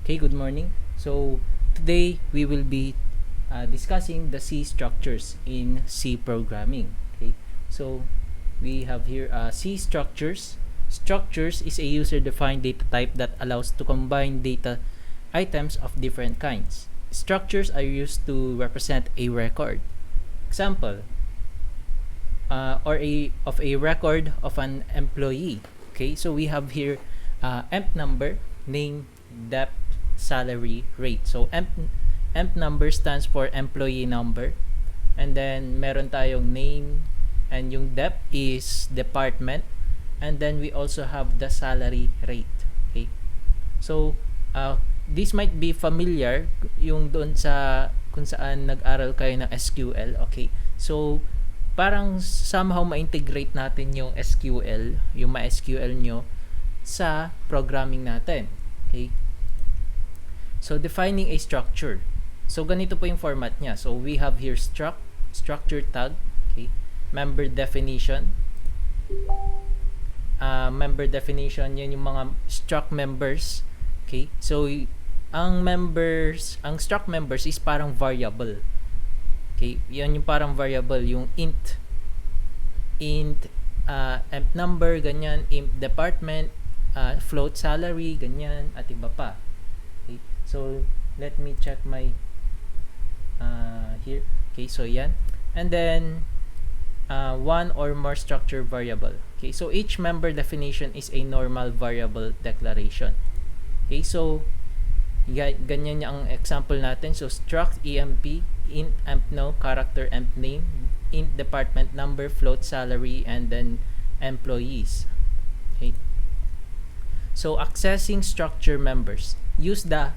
Okay, good morning. So today we will be discussing the C structures in C programming. Okay, so we have here C structures. Structures is a user-defined data type that allows to combine data items of different kinds. Structures are used to represent a record. Example, or a record of an employee. Okay, so we have here emp number, name, depth, salary, rate. So emp number stands for employee number, and then meron tayong name, and yung depth is department, and then we also have the salary rate. Okay, so this might be familiar yung doon sa kung saan nag-aral kayo ng SQL. Okay, so parang somehow ma-integrate natin yung SQL, yung MySQL nyo sa programming natin. Okay, so defining a structure. So ganito po yung format niya. So we have here structure tag, okay, member definition. Member definition, yan yung mga struct members. Okay, so ang struct members is parang variable. Okay, yan yung parang variable, yung int emp number, ganyan, emp department, float salary, ganyan, at iba pa. Okay, so let me check my here. Okay, so yan. And then one or more structure variable. Okay, so each member definition is a normal variable declaration. Okay, so ganyan ang example natin. So struct emp, int emp no, character emp name, int department number, float salary, and then employees. Okay, so accessing structure members, use the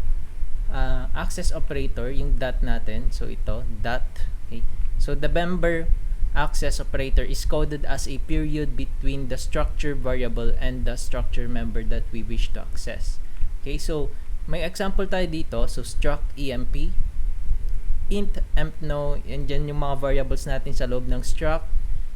access operator, yung dot natin. So ito dot. Okay, so the member access operator is coded as a period between the structure variable and the structure member that we wish to access. Okay, so may example tayo dito. So struct emp, int emp no, and dyan yung mga variables natin sa loob ng struct.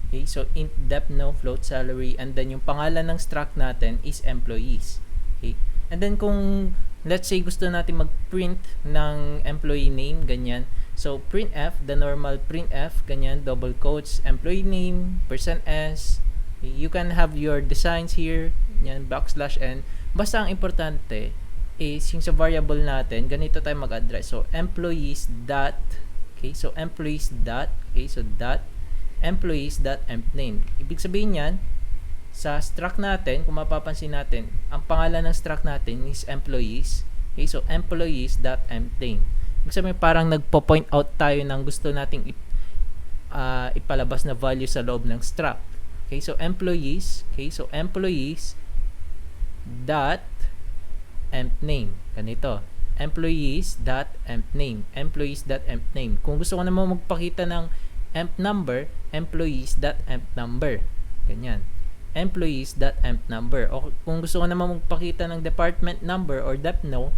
Okay, so int dep no, float salary, and then yung pangalan ng struct natin is employees. Okay, and then kung let's say gusto natin mag-print ng employee name, ganyan. So printf, the normal printf, ganyan, double quotes, employee name, %s. Okay, you can have your designs here, yan, \n. Basta ang importante is yung sa variable natin, ganito tayo mag-address. So employees dot, okay, so employees dot, okay, so dot employees dot emp name. Ibig sabihin yan, sa struct natin, kung mapapansin natin, ang pangalan ng struct natin is employees. Okay, so employees dot emp name. Ibig sabihin parang nagpo-point out tayo ng gusto nating ipalabas na value sa loob ng struct. Okay, so employees, okay, so employees dot emp name. Ganito. Employees dot emp name. Employees dot emp name. Kung gusto ko naman magpakita ng emp number, employees dot emp number. Ganyan. Employees dot emp number. O kung gusto ko naman magpakita ng department number or depno,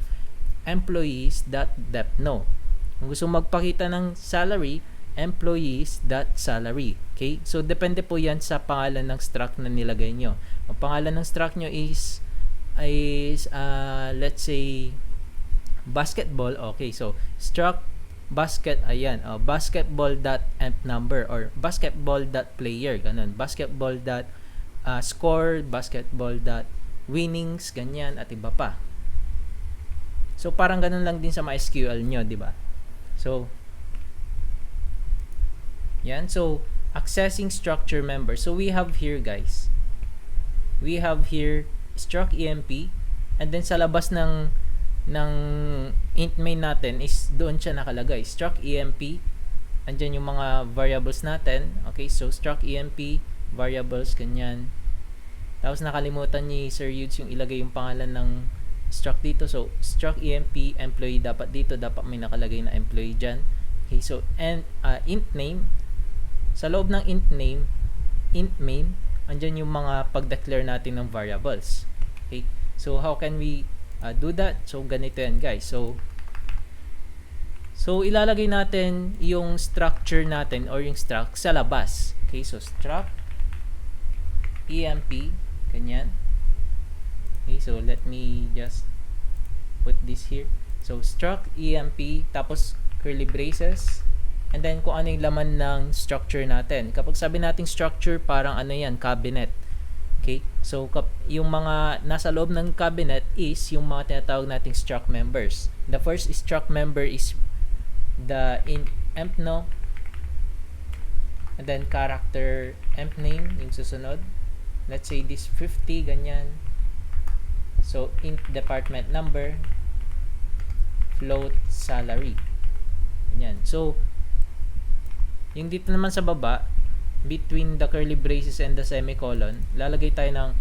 employees dot depno. Kung gusto mo magpakita ng salary, employees dot salary. Okay? So depende po yan sa pangalan ng struct na nilagay nyo. Ang pangalan ng struct nyo is let's say basketball. Okay, so struct basket, ayan, basketball dot emp number or basketball dot player, ganun, basketball dot score, basketball dot winnings, ganyan, at iba pa. So parang ganun lang din sa MySQL nyo, di ba? So yan, so accessing structure members. So we have here, guys, we have here struct emp, and then sa labas ng int main natin is doon siya nakalagay, struct emp, andyan yung mga variables natin. Okay, so struct emp variables, ganyan. Tapos nakalimutan ni Sir Yudes yung ilagay yung pangalan ng struct dito. So struct emp employee, dapat dito dapat may nakalagay na employee dyan. Okay, so and int name, sa loob ng int name, int main, andyan yung mga pag-declare natin ng variables. Okay, so how can we do that? So ganito yan, guys. So ilalagay natin yung structure natin or yung struct sa labas. Okay, so struct emp, ganyan. Okay, so let me just put this here. So, struct EMP, tapos curly braces, and then kung ano yung laman ng structure natin. Kapag sabi nating structure, parang ano yan, cabinet. Okay? So, yung mga nasa loob ng cabinet is yung mga tinatawag nating struct members. The first struct member is the emp no, and then character emp name, yung susunod. Let's say this 50, ganyan. So, int department number, float salary. Ganyan. So, yung dito naman sa baba, between the curly braces and the semicolon, lalagay tayo ng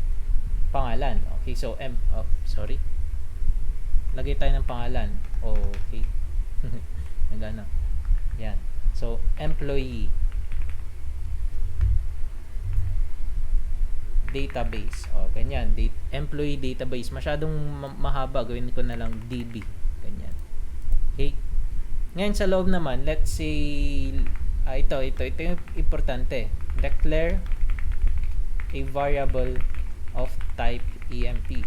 pangalan. Okay, so lagay tayo ng pangalan. Okay. Nagano. Yan. So, employee. Database. Ganyan. Employee database. Masyadong mahaba. Gawin ko na lang DB. Ganyan. Okay. Ngayon sa loob naman, let's say, ito yung importante. Declare a variable of type EMP.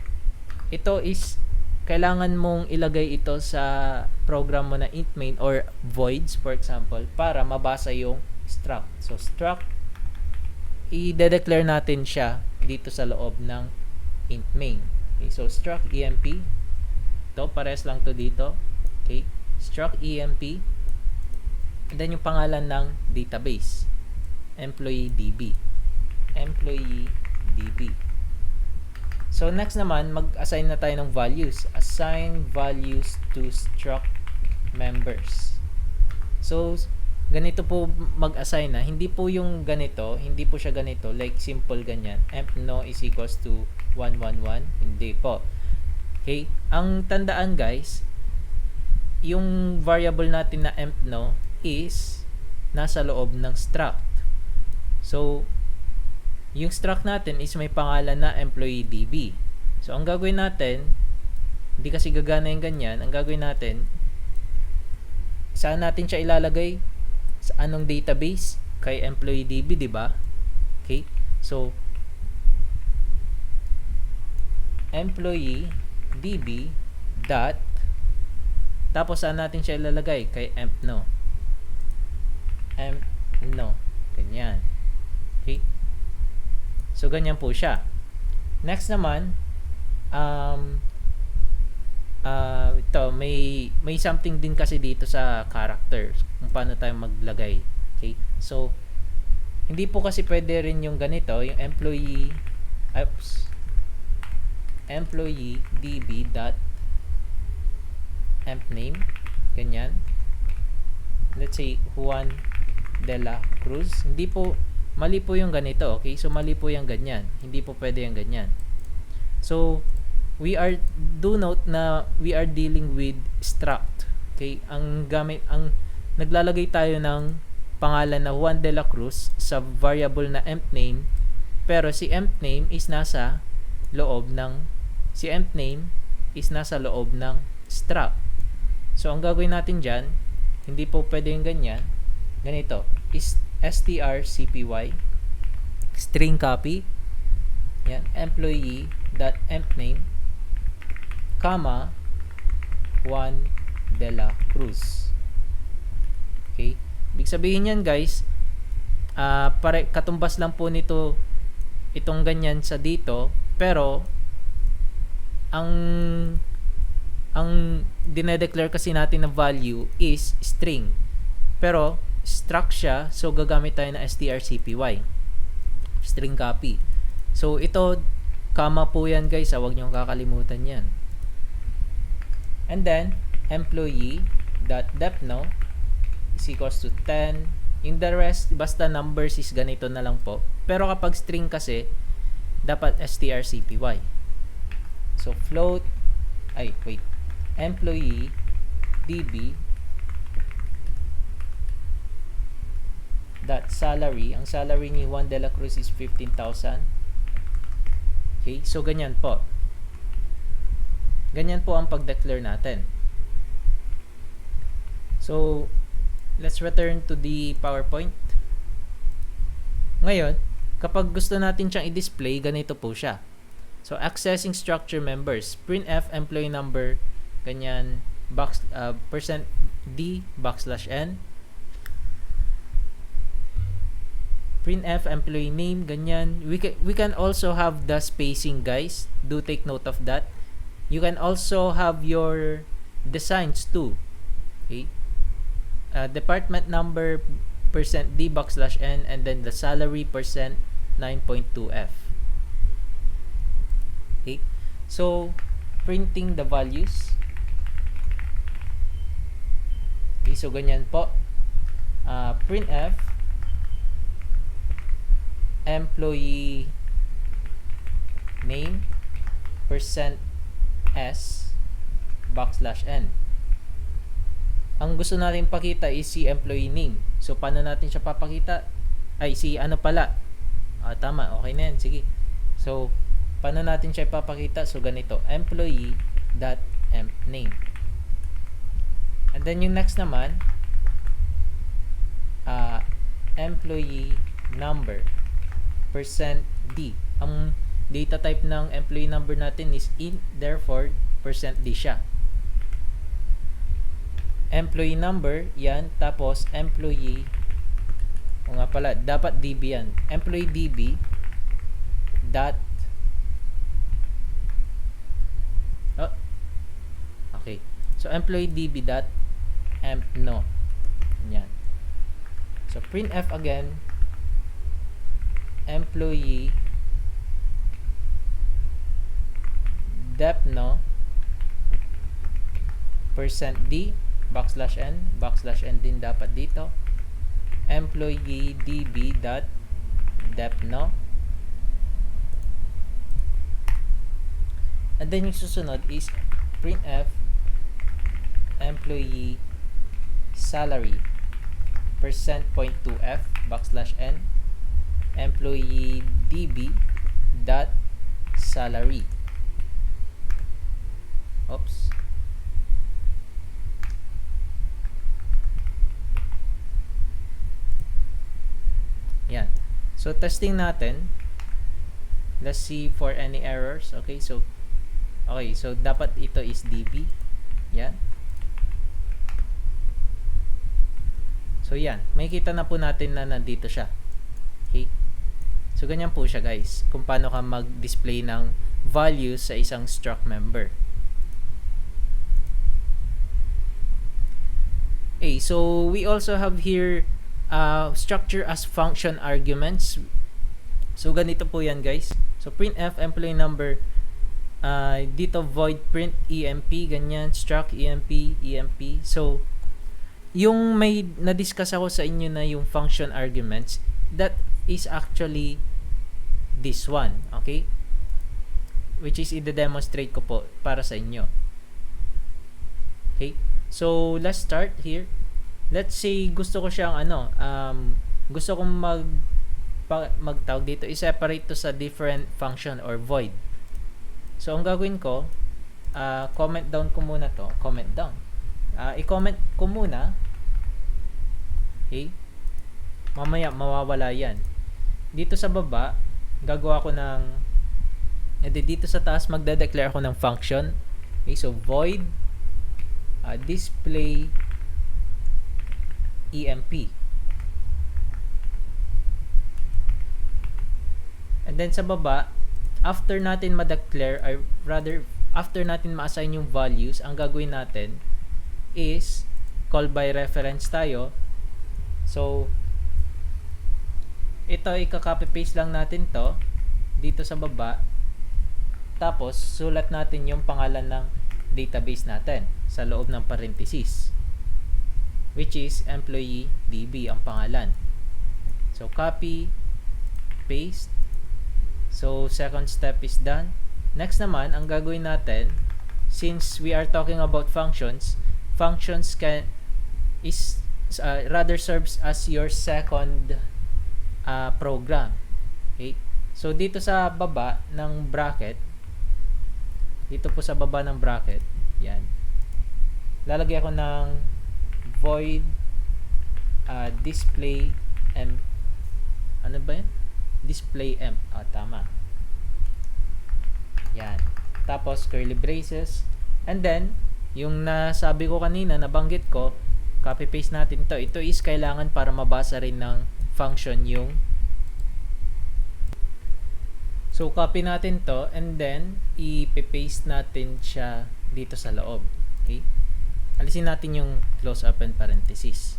Ito is, kailangan mong ilagay ito sa program mo na int main or voids, for example, para mabasa yung struct. So, struct, i-declare natin siya dito sa loob ng int main. Okay, so struct EMP. Ito, pares lang to dito. Okay, struct EMP. And then yung pangalan ng database. Employee DB. Employee DB. So, next naman, mag-assign na tayo ng values. Assign values to struct members. So, ganito po mag-assign na. Hindi po yung ganito, hindi po siya ganito, like simple ganyan. Emp no is equals to 111. Hindi po. Okay? Ang tandaan guys, yung variable natin na emp no is nasa loob ng struct. So, yung struct natin is may pangalan na employee DB. So, ang gagawin natin, hindi kasi gagana yung ganyan, ang gagawin natin, saan natin siya ilalagay? Sa anong database? Kay employee DB, di ba? Okay? So, employee DB dot, tapos saan natin siya ilalagay? Kay emp no. Emp no. Ganyan. Okay? So, ganyan po siya. Next naman, ito, may something din kasi dito sa characters kung paano tayo maglagay. Okay? So, hindi po kasi pwede rin yung ganito, yung employee db dot emp name, ganyan. Let's say Juan de la Cruz. Hindi po, mali po yung ganito, okay? So, mali po yung ganyan. Hindi po pwede yung ganyan. So, do note na we are dealing with struct. Okay? Ang naglalagay tayo ng pangalan na Juan de la Cruz sa variable na emp name, pero si emp name is nasa loob ng struct. So, ang gagawin natin dyan, hindi po pwede yung ganyan. Ganito, is strcpy string copy, yan, employee.empname, comma, Juan de la Cruz. Okay? Ibig sabihin yan guys, katumbas lang po nito itong ganyan sa dito, pero ang dinedeclare kasi natin na value is string. Pero struct siya, so gagamit tayo na strcpy string copy. So ito, comma po yan guys, huwag niyo kakalimutan yan. And then employee.depno is equals to 10. In the rest, basta numbers is ganito na lang po. Pero kapag string kasi, dapat strcpy. So employee db dot salary. Ang salary ni Juan de la Cruz is 15,000. Okay, so ganyan po. Ganyan po ang pag-declare natin. So, let's return to the PowerPoint. Ngayon, kapag gusto natin siyang i-display, ganito po siya. So, accessing structure members, printf employee number, ganyan, percent D backslash N. Printf employee name, ganyan. We can also have the spacing, guys. Do take note of that. You can also have your designs too. Okay? Department number percent D backslash N, and then the salary percent 9.2F. Okay? So, printing the values. Okay, so ganyan po. Printf employee name percent S backslash N. Ang gusto natin pakita is si employee name. So, paano natin siya papakita? Ay, si ano pala? Tama, okay na yan. Sige. So, paano natin siya ipapakita? So, ganito. Employee.empname. And then, yung next naman, employee number percent D. Ang data type ng employee number natin is int, therefore, percent D siya. Employee number, yan. Tapos, employee, o nga pala, dapat DB yan. Employee DB dot okay. So, employee DB dot empno. Yan. So, printf again, employee depno percent D backslash N din dapat dito, employee DB dot depno, and then yung susunod is printf employee salary percent .2F backslash N, employee DB dot salary. Oops. Yan. So, testing natin. Let's see for any errors. Okay, so dapat ito is DB. Yan. So, yan. Makikita na po natin na nandito siya. Okay. So, ganyan po siya, guys. Kung paano ka mag-display ng values sa isang struct member. Okay, so we also have here structure as function arguments. So, ganito po yan, guys. So, printf employee number, dito void print emp, ganyan, struct emp. So, yung may na-discuss ako sa inyo na yung function arguments, that is actually this one, okay? Which is i-demonstrate ko po para sa inyo. Okay? So, let's start here. Let's say gusto ko siyang gusto kong magtawag dito, i-separate to sa different function or void. So, ang gagawin ko, comment down ko muna to. Comment down. I-comment ko muna. Okay? Mamaya, mawawala yan. Dito sa baba, gagawa ko ng, dito sa taas, magde-declare ako ng function. Okay? So, void display emp. And then sa baba, after natin ma-declare, or rather, after natin ma-assign yung values, ang gagawin natin is call by reference tayo. So, ito, ika-copy paste lang natin to dito sa baba. Tapos, sulat natin yung pangalan ng database natin sa loob ng parenthesis, which is employee DB ang pangalan. So, copy, paste. So, second step is done. Next naman, ang gagawin natin, since we are talking about functions rather serves as your second program. Okay? So, dito sa baba ng bracket, dito po sa baba ng bracket, yan, lalagyan ko ng void display emp. Ano ba yan? Display emp. Tama. Yan. Tapos, curly braces. And then, yung nasabi ko kanina, nabanggit ko, copy paste natin to. Ito is kailangan para mabasa rin ng function yung. So copy natin to and then i-paste natin siya dito sa loob. Okay? Alisin natin yung close open parenthesis.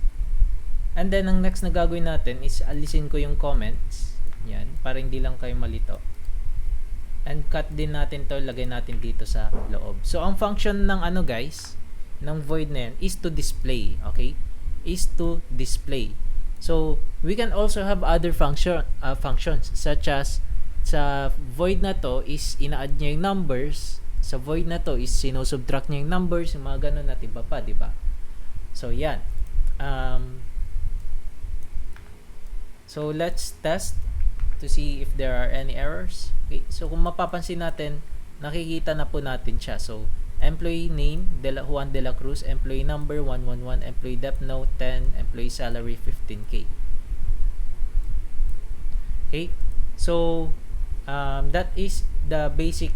And then ang next na gagawin natin is alisin ko yung comments. Yan, para hindi lang kayo malito. And cut din natin to, lagay natin dito sa loob. So ang function ng ano guys, ng void na yan is to display, okay? Is to display. So we can also have other functions such as sa void na to is ina-add niya yung numbers, sa void na to is sinusubtract niya yung numbers, yung mga ganun at iba pa, di ba? So yan. So let's test to see if there are any errors. Okay, so kung mapapansin natin, nakikita na po natin siya. So, employee name, Juan de la Cruz, employee number 111, employee dep note 10, employee salary 15K. Okay, so that is the basic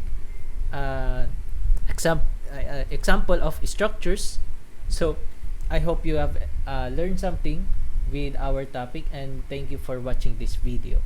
example of structures. So, I hope you have learned something with our topic and thank you for watching this video.